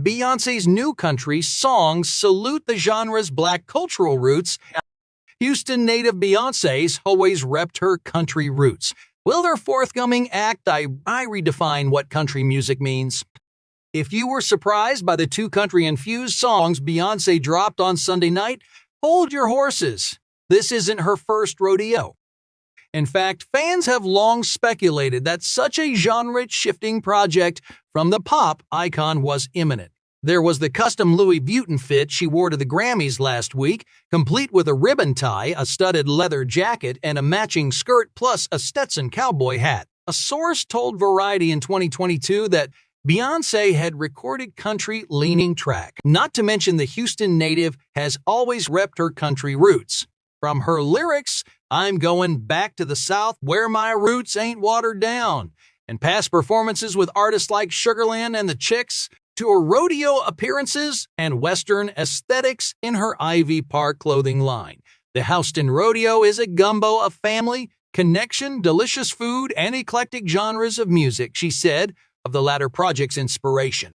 Beyoncé's new country songs salute the genre's black cultural roots. Houston native Beyoncé's always repped her country roots. Will their forthcoming act I redefine what country music means? If you were surprised by the two country-infused songs Beyoncé dropped on Sunday night, hold your horses. This isn't her first rodeo. In fact, fans have long speculated that such a genre-shifting project from the pop icon was imminent. There was the custom Louis Vuitton fit she wore to the Grammys last week, complete with a ribbon tie, a studded leather jacket, and a matching skirt plus a Stetson cowboy hat. A source told Variety in 2022 that Beyoncé had recorded country-leaning track. Not to mention the Houston native has always repped her country roots. From her lyrics, I'm going back to the South where my roots ain't watered down, and past performances with artists like Sugarland and the Chicks, to her rodeo appearances and Western aesthetics in her Ivy Park clothing line. The Houston Rodeo is a gumbo of family, connection, delicious food, and eclectic genres of music, she said, of the latter project's inspiration.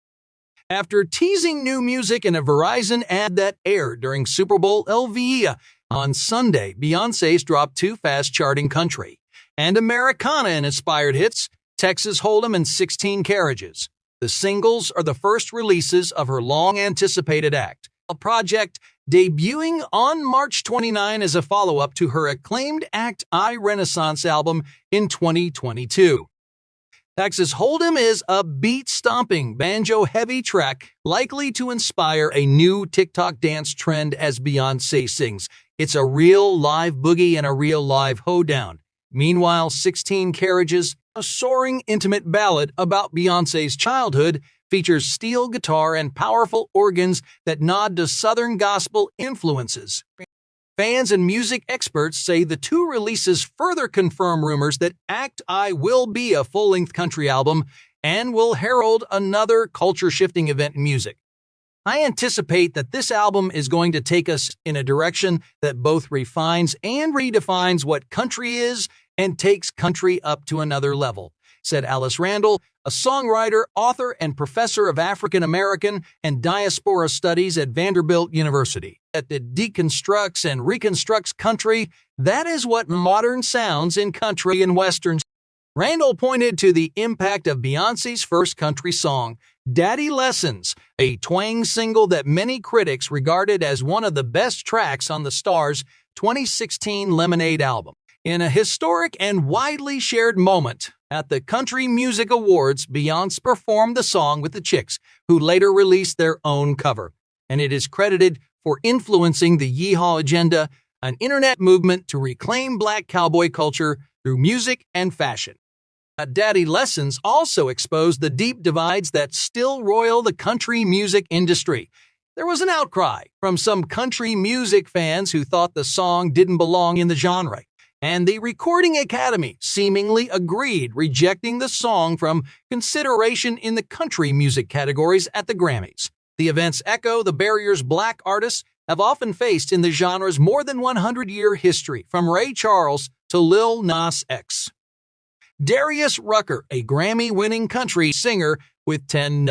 After teasing new music in a Verizon ad that aired during Super Bowl LVE on Sunday, Beyoncé's dropped two fast-charting country and Americana-inspired hits, Texas Hold'em and 16 Carriages. The singles are the first releases of her long-anticipated act, a project debuting on March 29 as a follow-up to her acclaimed Act I Renaissance album in 2022. Texas Hold'em is a beat-stomping, banjo-heavy track likely to inspire a new TikTok dance trend as Beyoncé sings. It's a real live boogie and a real live hoedown. Meanwhile, 16 Carriages, a soaring, intimate ballad about Beyoncé's childhood, features steel guitar and powerful organs that nod to Southern gospel influences. Fans and music experts say the two releases further confirm rumors that Act I will be a full-length country album and will herald another culture-shifting event in music. I anticipate that this album is going to take us in a direction that both refines and redefines what country is and takes country up to another level, said Alice Randall, a songwriter, author, and professor of African American and Diaspora Studies at Vanderbilt University. That deconstructs and reconstructs country, that is what modern sounds in country and westerns. Randall pointed to the impact of Beyoncé's first country song, Daddy Lessons, a twang single that many critics regarded as one of the best tracks on the Star's 2016 Lemonade album. In a historic and widely shared moment at the Country Music Awards, Beyoncé performed the song with the Chicks, who later released their own cover, and it is credited for influencing the Yeehaw Agenda, an internet movement to reclaim black cowboy culture through music and fashion. Daddy Lessons also exposed the deep divides that still roil the country music industry. There was an outcry from some country music fans who thought the song didn't belong in the genre, and the Recording Academy seemingly agreed, rejecting the song from consideration in the country music categories at the Grammys. The events echo the barriers black artists have often faced in the genre's more than 100-year history, from Ray Charles to Lil Nas X. Darius Rucker, a Grammy-winning country singer with 10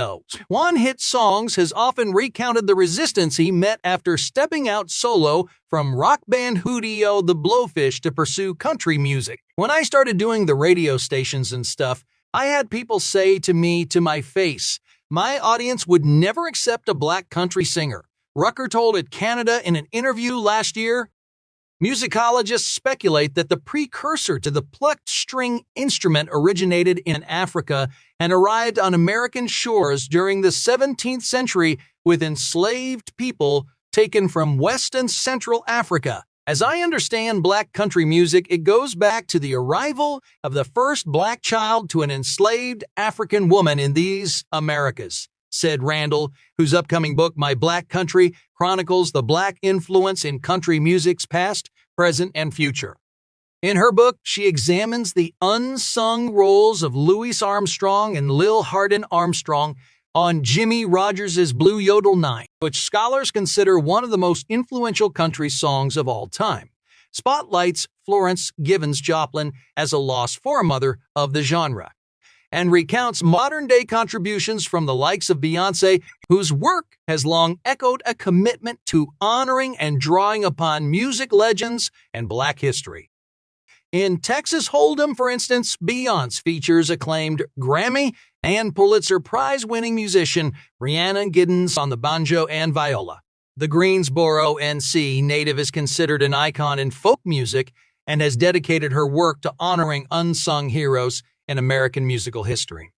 one-hit songs, has often recounted the resistance he met after stepping out solo from rock band Hootie-O the Blowfish to pursue country music. When I started doing the radio stations and stuff, I had people say to me to my face, my audience would never accept a black country singer. Rucker told It Canada in an interview last year. Musicologists speculate that the precursor to the plucked string instrument originated in Africa and arrived on American shores during the 17th century with enslaved people taken from West and Central Africa. As I understand black country music, it goes back to the arrival of the first black child to an enslaved African woman in these Americas, said Randall, whose upcoming book, My Black Country, chronicles the black influence in country music's past, present, and future. In her book, she examines the unsung roles of Louis Armstrong and Lil Hardin Armstrong on Jimmy Rogers' Blue Yodel 9, which scholars consider one of the most influential country songs of all time. Spotlights Florence Givens Joplin as a lost foremother of the genre. and recounts modern-day contributions from the likes of Beyoncé, whose work has long echoed a commitment to honoring and drawing upon music legends and Black history. In Texas Hold'em, for instance, Beyoncé features acclaimed Grammy and Pulitzer Prize-winning musician Rhiannon Giddens on the banjo and viola. The Greensboro, NC native is considered an icon in folk music and has dedicated her work to honoring unsung heroes in American musical history.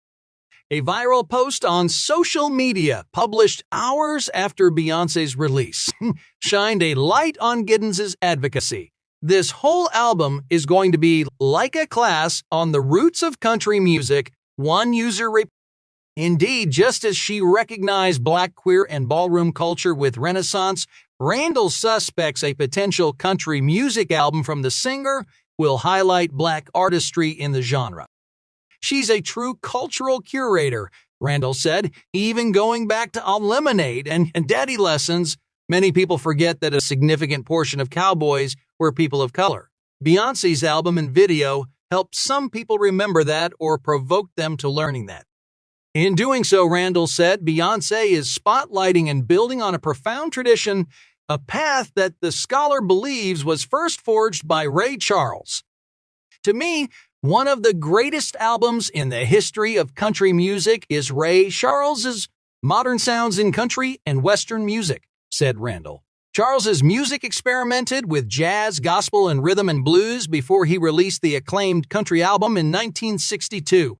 A viral post on social media published hours after Beyoncé's release shined a light on Giddens' advocacy. This whole album is going to be like a class on the roots of country music, one user reported. Indeed, just as she recognized Black queer and ballroom culture with Renaissance, Randall suspects a potential country music album from the singer will highlight Black artistry in the genre. She's a true cultural curator, Randall said, even going back to Lemonade and Daddy Lessons. Many people forget that a significant portion of cowboys were people of color. Beyoncé's album and video helped some people remember that or provoked them to learning that. In doing so, Randall said, Beyoncé is spotlighting and building on a profound tradition, a path that the scholar believes was first forged by Ray Charles. To me, one of the greatest albums in the history of country music is Ray Charles's Modern Sounds in Country and Western Music, said Randall. Charles's music experimented with jazz, gospel, and rhythm and blues before he released the acclaimed country album in 1962.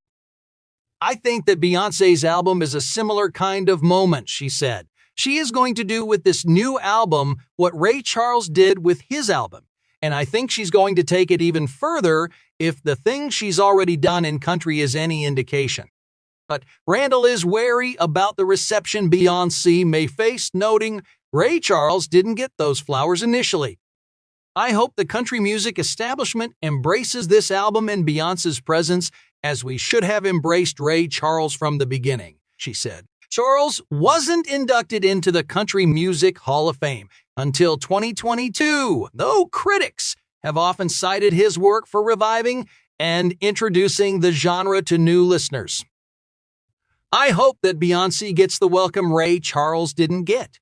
I think that Beyoncé's album is a similar kind of moment, she said. She is going to do with this new album what Ray Charles did with his album, and I think she's going to take it even further if the thing she's already done in country is any indication. But Randall is wary about the reception Beyoncé may face, noting Ray Charles didn't get those flowers initially. I hope the country music establishment embraces this album and Beyoncé's presence as we should have embraced Ray Charles from the beginning, she said. Charles wasn't inducted into the Country Music Hall of Fame until 2022, though critics have often cited his work for reviving and introducing the genre to new listeners. I hope that Beyoncé gets the welcome Ray Charles didn't get.